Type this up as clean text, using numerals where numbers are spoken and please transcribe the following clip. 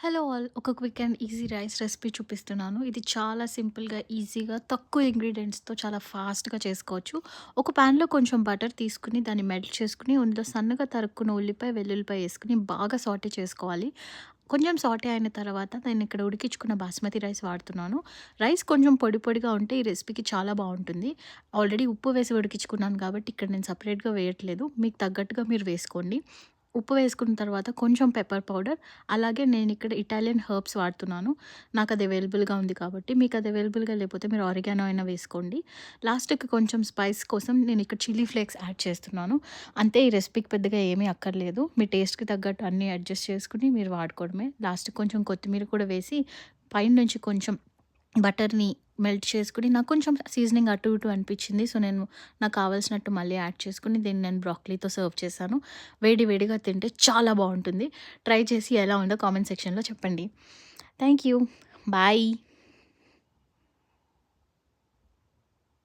Hello all! ఒక quick and easy rice recipe చూపిస్తున్నాను. ఇది చాలా సింపుల్‌గా, ఈజీగా, తక్కువ ఇంగ్రీడియెంట్స్‌తో చాలా ఫాస్ట్‌గా చేసుకోవచ్చు. ఒక పాన్‌లో కొంచెం బటర్ తీసుకొని, దాన్ని మెల్ట్ చేసుకొని, అందులో సన్నగా తరుక్కున్న ఉల్లిపాయ, వెల్లుల్లిపాయ ఏసుకొని బాగా సాటే చేసుకోవాలి. కొంచెం సాటే అయిన తర్వాత నేను ఇక్కడ ఉడికించుకున్న బాస్మతి రైస్ వాడుతున్నాను. రైస్ కొంచెం పొడి పొడిగా ఉంటే ఈ రెసిపీకి చాలా బావుంటుంది. ఆల్రెడీ ఉప్పు వేసి ఉడికించుకున్నాను కాబట్టి ఇక్కడ నేను సెపరేట్‌గా వేయట్లేదు. మీకు తగ్గట్టుగా మీరు వేసుకోండి. ఉప్పు వేసుకున్న తర్వాత కొంచెం పెప్పర్ పౌడర్, అలాగే నేనిక్కడ ఇటాలియన్ హెర్బ్స్ వాడుతున్నాను. నాకది అవైలబుల్‌గా ఉంది కాబట్టి. మీకది అవైలబుల్‌గా లేకపోతే మీరు ఆరిగానో అయినా వేసుకోండి. లాస్ట్‌కి కొంచెం స్పైస్ కోసం నేనిక్కడ చిల్లీ ఫ్లేక్స్ యాడ్ చేస్తున్నాను. అంతే, ఈ రెసిపీకి పెద్దగా ఏమీ అక్కర్లేదు. మీ టేస్ట్‌కి తగ్గట్టు అన్నీ అడ్జస్ట్ చేసుకొని మీరు వాడుకోవడమే. లాస్ట్‌కి కొంచెం కొత్తిమీర కూడా వేసి పైనుంచి కొంచెం బటర్‌ని మెల్ట్ చేసుకొని, నాకు కొంచెం సీజనింగ్ అటు ఇటు అనిపిచ్చింది. సో, నేను నాకు కావాల్సినట్టు మళ్ళీ యాడ్ చేసుకొని, దీన్ని నేను బ్రోకలీతో సర్వ్ చేశాను. వేడి వేడిగా తింటే చాలా బావుంటుంది. ట్రై చేసి ఎలా ఉందో కామెంట్ సెక్షన్‌లో చెప్పండి. Thank you. బాయ్.